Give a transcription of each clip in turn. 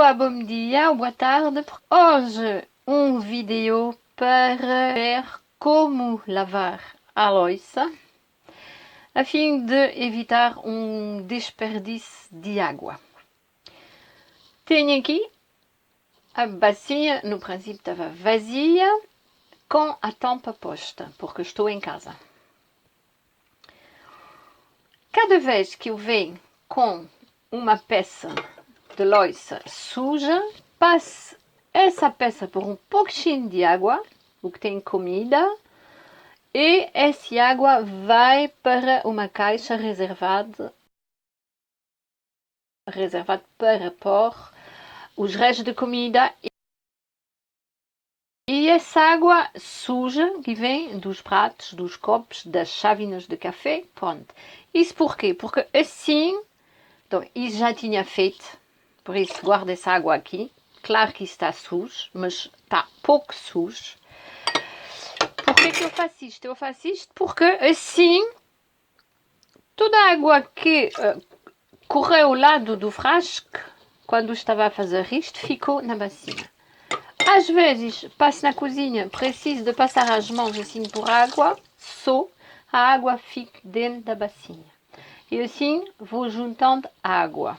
Boa, bom dia ou boa tarde. Hoje vídeo para ver como lavar a louça a fim de evitar desperdício de água. Tenho aqui a bacia, no princípio estava vazia, com a tampa posta, porque estou em casa. Cada vez que eu venho com uma peça de louça suja, passe essa peça por um pouquinho de água, o que tem comida, e essa água vai para uma caixa reservada para pôr os restos de comida. E essa água suja que vem dos pratos, dos copos, das chavinas de café, pronto. Isso porquê? Porque assim, então, isso já tinha feito, por isso guardo essa água aqui. Claro que está sujo, mas está pouco sujo. Por que eu faço isto? Eu faço isto porque assim, toda a água que correu ao lado do frasco, quando estava a fazer isto, ficou na bacia. Às vezes, passo na cozinha, preciso de passar as mãos assim por água, só a água fica dentro da bacia. E assim, vou juntando água.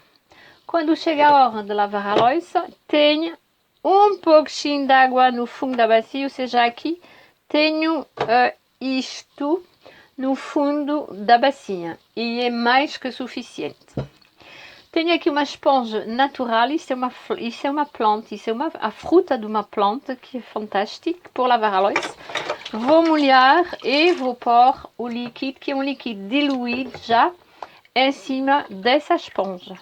Quando chega a hora de lavar a louça, tenho um pouquinho de água no fundo da bacia, ou seja, aqui tenho isto no fundo da bacia. E é mais que suficiente. Tenho aqui uma esponja natural, isso é uma planta, isso é a fruta de uma planta que é fantástica para lavar a louça. Vou molhar e vou pôr o líquido, que é um líquido diluído já, em cima dessa esponja.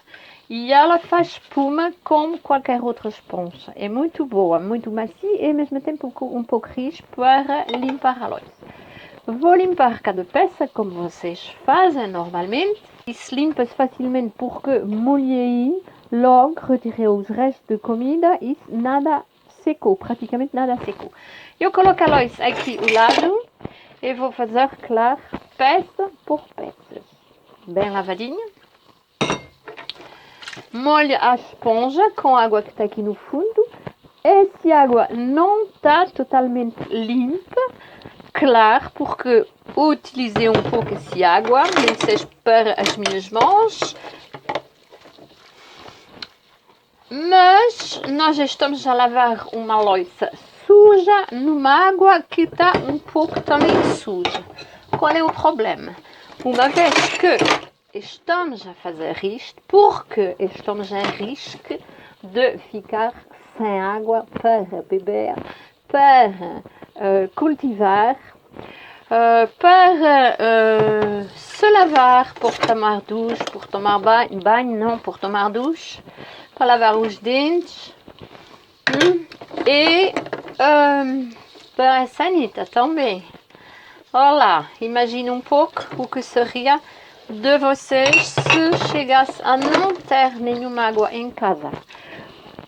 E ela faz espuma como qualquer outra esponja. É muito boa, muito macia e ao mesmo tempo um pouco rica para limpar a louça. Vou limpar cada peça como vocês fazem normalmente. Isso limpa-se facilmente porque molhei logo, retirei os restos de comida e nada secou, praticamente nada secou. Eu coloco a louça aqui ao lado e vou fazer, claro, peça por peça. Bem lavadinha. Molho a esponja com a água que está aqui no fundo. Essa água não está totalmente limpa, claro, porque utilizei um pouco essa água, nem seja para as minhas mãos. Mas nós estamos a lavar uma louça suja numa água que está um pouco também suja. Qual é o problema? Uma vez que estamos a fazer isto, porque estamos em risco de ficar sem água para beber, para cultivar, para se lavar, pour tomar douche, pour tomar banho, não, pour tomar douche, para lavar os dentes e para a sanita também. Olá, imagina um pouco o que seria de vocês se chegasse a não ter nenhuma água em casa.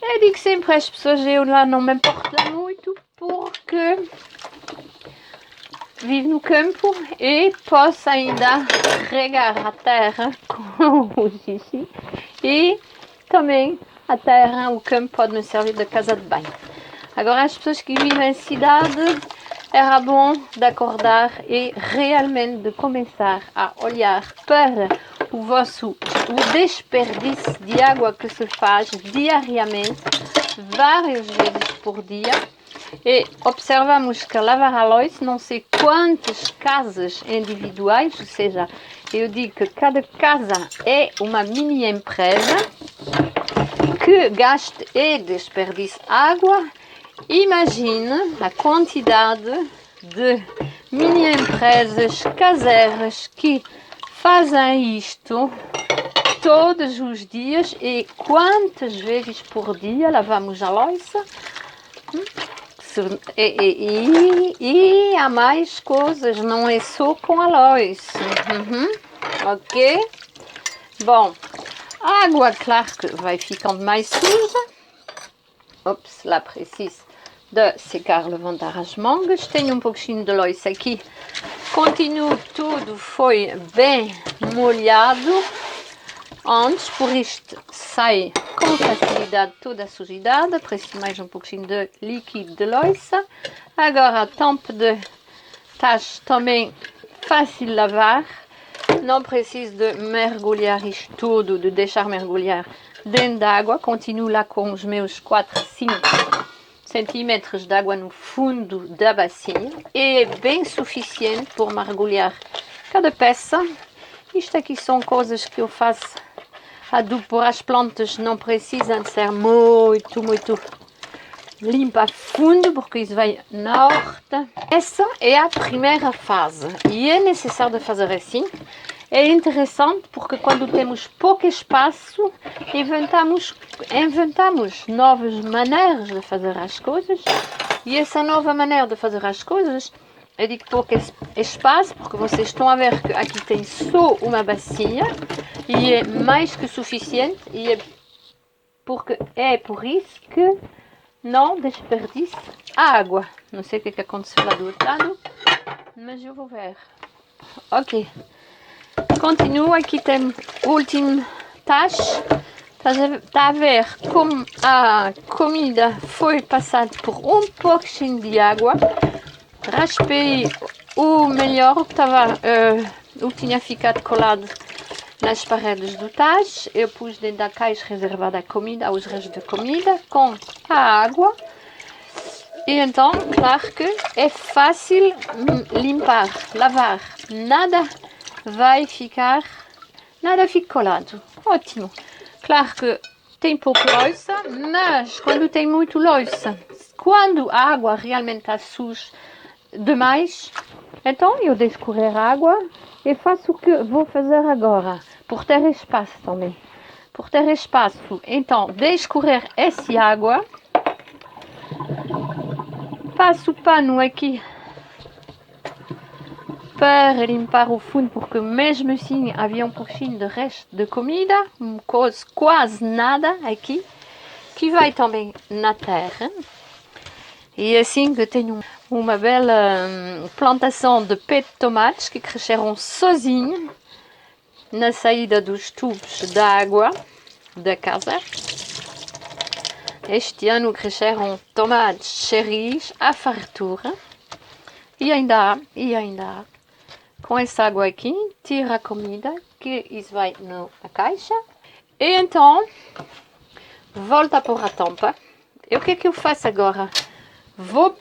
Eu digo sempre às pessoas, eu lá não me importo muito porque vivo no campo e posso ainda regar a terra com o xixi e também a terra, o campo pode me servir de casa de banho. Agora as pessoas que vivem em cidade, era bom de acordar e realmente de começar a olhar para o desperdício de água que se faz diariamente, várias vezes por dia. E observamos que lavar a louça, não sei quantas casas individuais, ou seja, eu digo que cada casa é uma mini empresa que gasta e desperdiça água. Imagine a quantidade de mini empresas caseiras que fazem isto todos os dias e quantas vezes por dia lavamos a louça. E há mais coisas, não é só com a louça. Ok? Bom, a água, claro que vai ficando mais suja. Ops, lá preciso de secar, levantar as mangas. Tenho um pouquinho de louça aqui. Continuo, tudo foi bem molhado. Antes, por isto, sai com facilidade toda a sujidade. Preciso mais um pouquinho de líquido de louça. Agora, a tampa de tacho também fácil de lavar. Não preciso de mergulhar isto tudo, de deixar mergulhar dentro da água. Continuo lá com os meus 4, 5 centímetros de água no fundo da bacia. E é bem suficiente por mergulhar cada peça. Isto aqui são coisas que eu faço. Adubo para as plantas não precisam de ser muito limpa a fundo, porque isso vai na horta. Essa é a primeira fase e é necessário de fazer assim. É interessante porque quando temos pouco espaço, inventamos novas maneiras de fazer as coisas. E essa nova maneira de fazer as coisas, eu digo pouco espaço, porque vocês estão a ver que aqui tem só uma bacia e é mais que suficiente. E é por isso que não desperdice a água. Não sei o que aconteceu lá do outro lado, mas eu vou ver. Ok. Continuo, aqui tem o último tacho. Está a ver como a comida foi passada por um pouquinho de água. Raspei o melhor, o que tinha ficado colado nas paredes do tacho. Eu pus dentro da caixa reservada à comida, aos restos de comida, com a água. E então, claro que é fácil limpar, lavar. Nada fica colado. Ótimo. Claro que tem pouco louça, mas quando tem muito louça, quando a água realmente está suja demais, então eu deixo correr a água e faço o que vou fazer agora, por ter espaço também. Por ter espaço, então deixo correr essa água, passo o pano aqui para limpar o fundo, porque mesmo assim havia um pouquinho de resto de comida, quase nada aqui, que vai também na terra. E assim que tenho uma bela plantação de pé de tomates que cresceram sozinhos na saída dos tubos da água da casa. Este ano cresceram tomates cherries à fartura. E ainda há. Com essa água aqui, tira a comida, que isso vai na caixa. E então, volta a pôr a tampa. E o que é que eu faço agora? Vou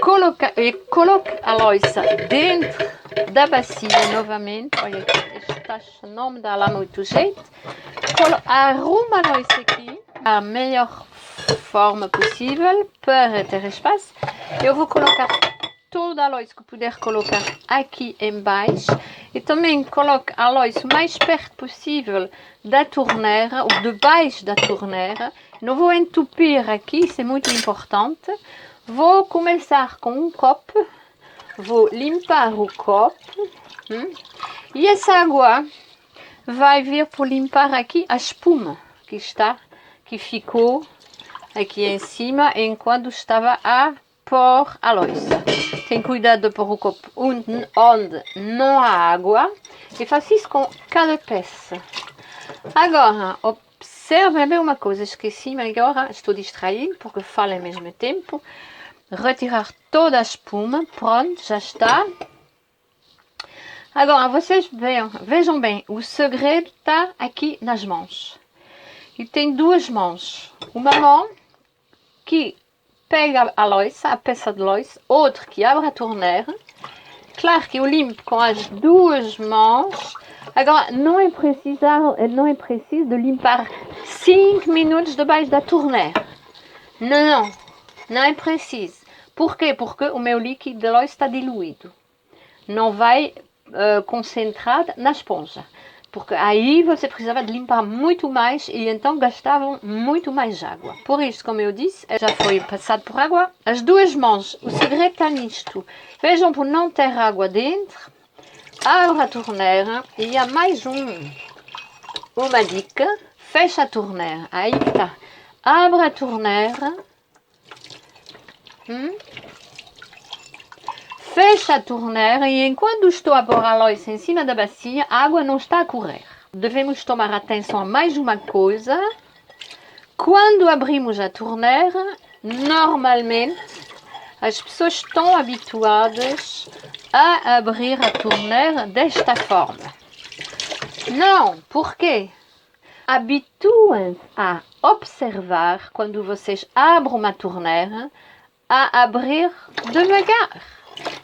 coloco a louça dentro da bacia novamente. Olha, esta taxa não me dá lá muito jeito. Arrumo a louça aqui, a melhor forma possível para ter espaço. Eu vou colocar toda a louça que puder colocar aqui embaixo e também coloco a louça o mais perto possível da torneira ou debaixo da torneira. Não vou entupir aqui, isso é muito importante. Vou começar com um copo, vou limpar o copo e essa água vai vir por limpar aqui a espuma que ficou aqui em cima enquanto estava a pôr a louça. Tem cuidado de pôr o copo onde não há água e faço isso com cada peça. Agora, observem bem uma coisa, esqueci-me agora, estou distraída porque falo ao mesmo tempo. Retirar toda a espuma, pronto, já está. Agora, vocês vejam bem, o segredo está aqui nas mãos. E tem duas mãos. Uma mão que pega a louça, a peça de louça, outra que abre a torneira. Claro que eu limpo com as duas mãos. Agora, não é preciso de limpar 5 minutos debaixo da torneira. Não é preciso. Por quê? Porque o meu líquido de louça está diluído. Não vai concentrar na esponja. Porque aí você precisava de limpar muito mais e então gastavam muito mais água. Por isso, como eu disse, já foi passado por água. As duas mãos, o segredo está nisto. Vejam, por não ter água dentro, abra a torneira e há mais uma dica. Fecha a torneira. Aí está. Abre a torneira. Fecha a torneira e enquanto estou a pôr a louça em cima da bacia, a água não está a correr. Devemos tomar atenção a mais uma coisa. Quando abrimos a torneira, normalmente as pessoas estão habituadas a abrir a torneira desta forma. Não, por quê? Habituem-se a observar quando vocês abrem uma torneira, a abrir devagar.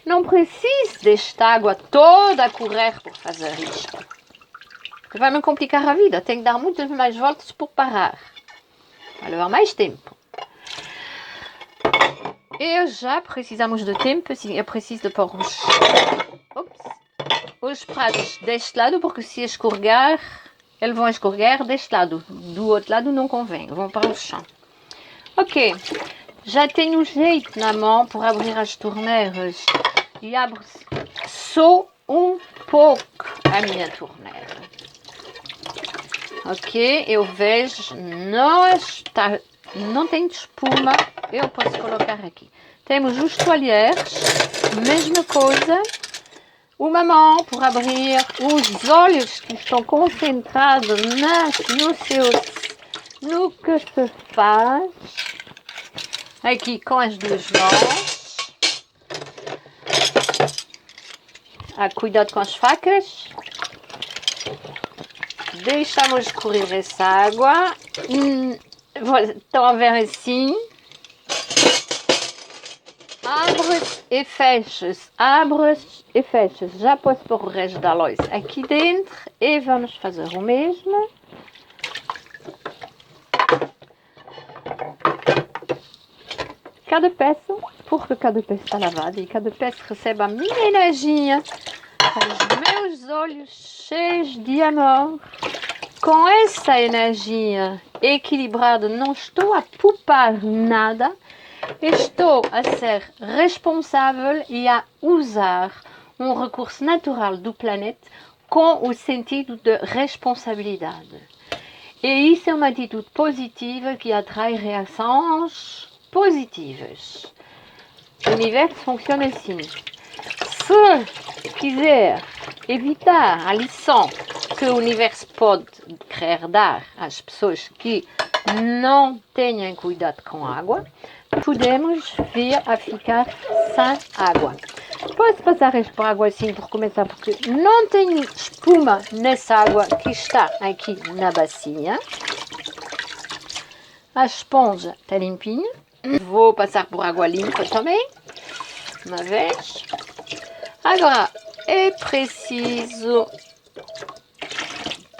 Não precisa desta água toda a correr por fazer isto. Vai me complicar a vida. Tenho que dar muitas mais voltas por parar. Vai levar mais tempo. E já precisamos de tempo. Eu preciso de pôr os pratos deste lado, porque se escorregar, eles vão escorregar deste lado. Do outro lado não convém. Vão para o chão. Ok. Já tenho um jeito na mão para abrir as torneiras. E abro só um pouco a minha torneira. Ok, eu vejo, não tem espuma, eu posso colocar aqui. Temos os toalheres, mesma coisa. Uma mão para abrir os olhos que estão concentrados no que se faz. Aqui com as duas mãos. Cuidado com as facas. Deixamos escorrer essa água. Estão a ver assim. Abre e fecha-se. Abre e fecha-se. Já posso pôr o resto da louça aqui dentro. E vamos fazer o mesmo. Cada peça, porque cada peça está lavada e cada peça recebe a minha energia. Os meus olhos cheios de amor. Com essa energia equilibrada, não estou a poupar nada. Estou a ser responsável e a usar um recurso natural do planeta com o sentido de responsabilidade. E isso é uma atitude positiva que atrai reações positivas. O universo funciona assim. Se quiser evitar a lição que o universo pode querer dar às pessoas que não tenham cuidado com a água, podemos vir a ficar sem água. Posso passar isto para a água assim por começar, porque não tem espuma nessa água que está aqui na bacia. A esponja está limpinha. Vou passar por água limpa também, uma vez. Agora, é preciso...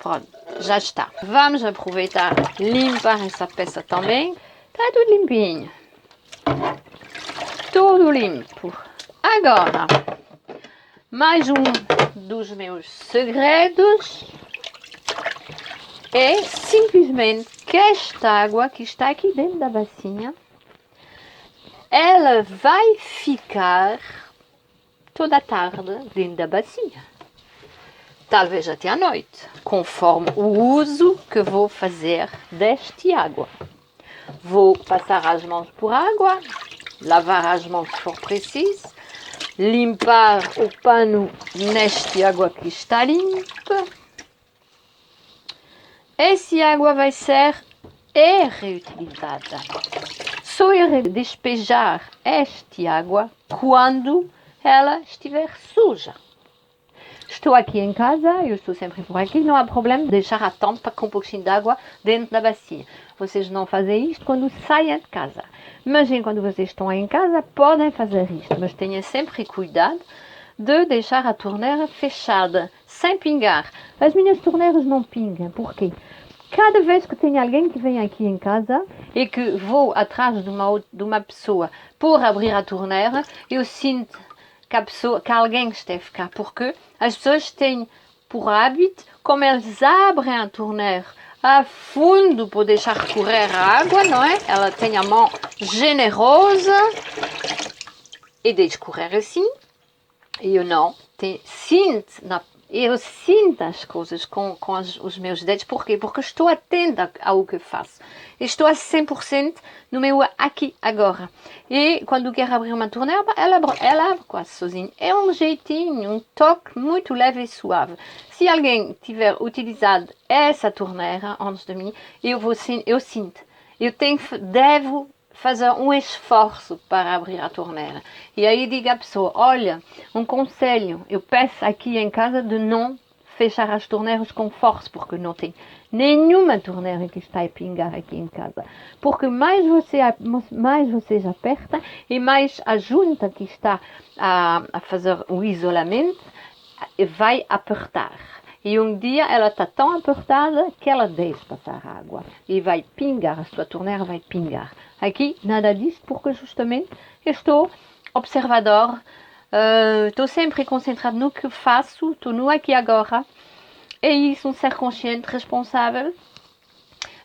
Pronto, já está. Vamos aproveitar, limpar essa peça também. Está tudo limpinho. Tudo limpo. Agora, mais um dos meus segredos é simplesmente que esta água que está aqui dentro da bacia, ela vai ficar toda a tarde dentro da bacia. Talvez até à noite, conforme o uso que vou fazer desta água. Vou passar as mãos por água, lavar as mãos se for preciso, limpar o pano nesta água que está limpa. Essa água vai ser reutilizada. Só irei despejar esta água quando ela estiver suja. Estou aqui em casa, eu estou sempre por aqui, não há problema de deixar a tampa com um pouquinho de água dentro da bacia. Vocês não fazem isto quando saem de casa. Imaginem quando vocês estão em casa, podem fazer isto, mas tenham sempre cuidado de deixar a torneira fechada, sem pingar. As minhas torneiras não pingam, por quê? Cada vez que tem alguém que vem aqui em casa e que vou atrás de uma pessoa por abrir a torneira, eu sinto que alguém esteve cá, porque as pessoas têm por hábito, como eles abrem a torneira a fundo por deixar correr a água, não é? Ela tem a mão generosa e deixa correr assim. E eu não. Sinto Eu sinto as coisas com os meus dedos. Por quê? Porque estou atenta ao que faço. Estou a 100% no meu aqui, agora. E quando quero abrir uma torneira, ela abre quase sozinha. É um jeitinho, um toque muito leve e suave. Se alguém tiver utilizado essa torneira antes de mim, eu sinto. Devo fazer um esforço para abrir a torneira. E aí digo à pessoa, olha, um conselho, eu peço aqui em casa de não fechar as torneiras com força, porque não tem nenhuma torneira que está a pingar aqui em casa. Porque mais vocês apertam e mais a junta que está a fazer o isolamento vai apertar. E um dia ela está tão apertada que ela deixa passar água e vai pingar, a sua torneira vai pingar. Aqui nada disso porque justamente eu estou observador, estou sempre concentrado no que faço, estou no aqui e agora. É isso, um ser consciente, responsável,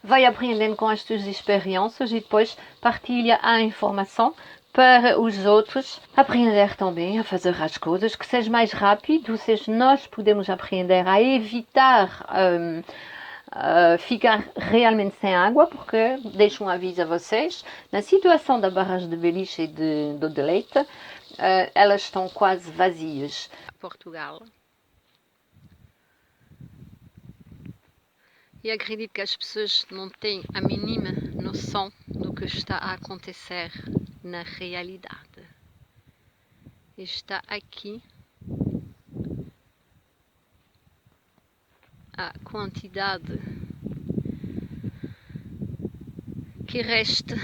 vai aprendendo com as suas experiências e depois partilha a informação para os outros aprender também a fazer as coisas, que seja mais rápido, ou seja, nós podemos aprender a evitar ficar realmente sem água, porque, deixo um aviso a vocês, na situação da barragem de beliche e de leite, elas estão quase vazias. Portugal. E acredito que as pessoas não têm a mínima noção do que está a acontecer na realidade. Está aqui a quantidade que resta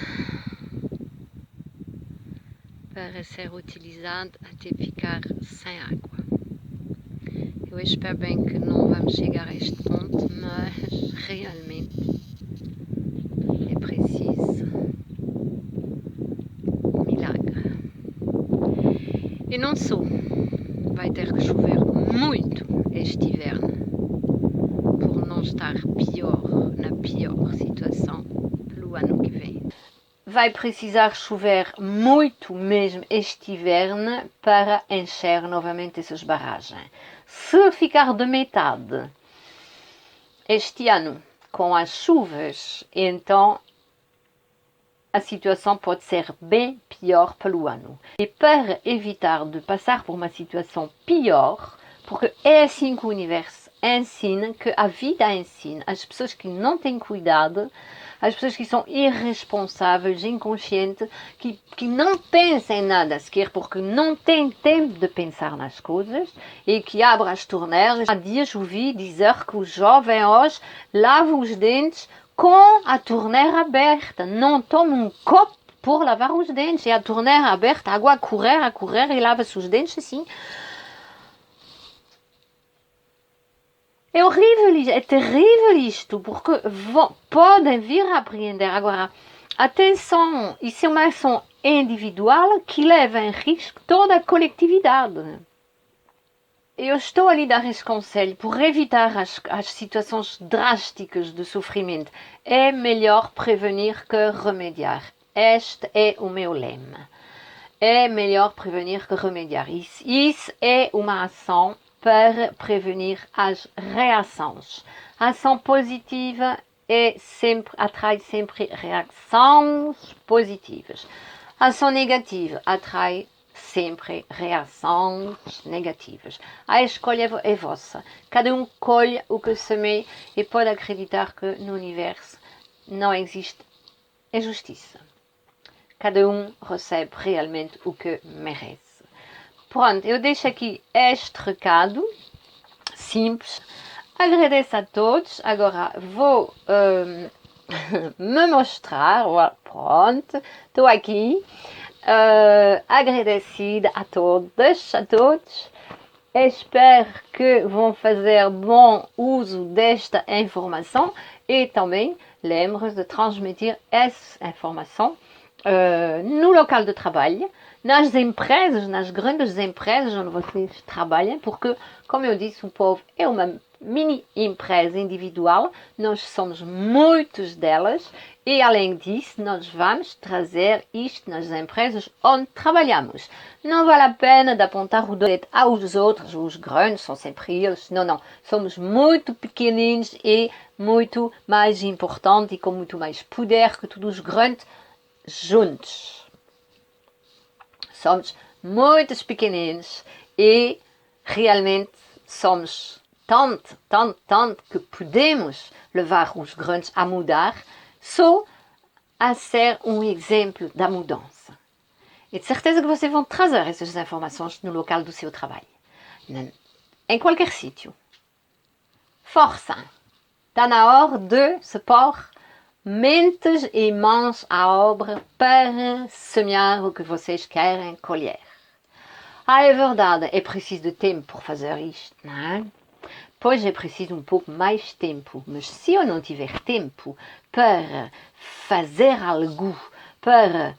para ser utilizada até ficar sem água. Eu espero bem que não vamos chegar a este ponto, mas realmente é preciso um milagre. E não só, vai ter que chover muito este inverno por não estar na pior situação pelo ano que vem. Vai precisar chover muito mesmo este inverno para encher novamente essas barragens. Se ficar de metade este ano com as chuvas, então a situação pode ser bem pior pelo ano. E para evitar de passar por uma situação pior, porque é assim que o universo ensina, que a vida ensina, as pessoas que não têm cuidado, as pessoas que são irresponsáveis, inconscientes, que não pensam em nada sequer, porque não têm tempo de pensar nas coisas, e que abrem as torneiras. Há dias ouvi dizer que os jovens hoje lavam os dentes com a torneira aberta, não tomam um copo por lavar os dentes, e a torneira aberta, a água a correr, e lava-se os dentes assim. É horrível, é terrível isto, porque podem vir a apreender. Agora, atenção, isso é uma ação individual que leva em risco toda a coletividade. Eu estou a lhe dar esse conselho por evitar as situações drásticas de sofrimento. É melhor prevenir que remediar. Este é o meu lema. É melhor prevenir que remediar. Isso é uma ação para prevenir as reações. A ação positiva atrai sempre reações positivas. A ação negativa atrai sempre reações negativas. A escolha é vossa. Cada um colhe o que semeia e pode acreditar que no universo não existe injustiça. Cada um recebe realmente o que merece. Pronto, eu deixo aqui este recado simples. Agradeço a todos. Agora vou me mostrar. Pronto, estou aqui. Agradecida a todas, a todos. Espero que vão fazer bom uso desta informação e também lembre-se de transmitir essa informação no local de trabalho, nas empresas, nas grandes empresas onde vocês trabalham, porque, como eu disse, o povo é uma mini empresa individual, nós somos muitos delas e além disso nós vamos trazer isto nas empresas onde trabalhamos. Não vale a pena de apontar o dedo aos outros, os grandes são sempre eles, não, não, somos muito pequeninos e muito mais importantes e com muito mais poder que todos os grandes juntos. Somos muitos pequeninos e realmente somos tanto que podemos levar os grandes a mudar só a ser exemplo da mudança. E de certeza que vocês vão trazer essas informações no local do seu trabalho. Em qualquer sítio. Força! Está na hora de se pôr mentes e mãos à obra para semear o que vocês querem colher. É verdade, é preciso de tempo por fazer isto, não é? Pois é preciso pouco mais tempo, mas se eu não tiver tempo para fazer algo, para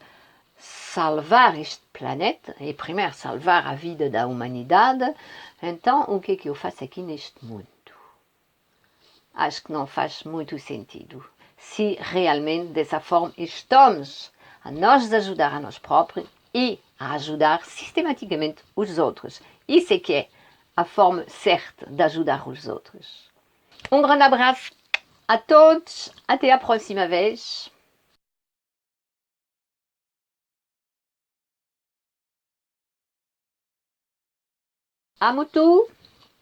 salvar este planeta, e primeiro salvar a vida da humanidade, então o que é que eu faço aqui neste mundo? Acho que não faz muito sentido. Se realmente dessa forma estamos a nos ajudar a nós próprios e a ajudar sistematicamente os outros. Isso é que é a forma certa de ajudar os outros. Grande abraço a todos, até a próxima vez. Amo tu,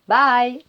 bye!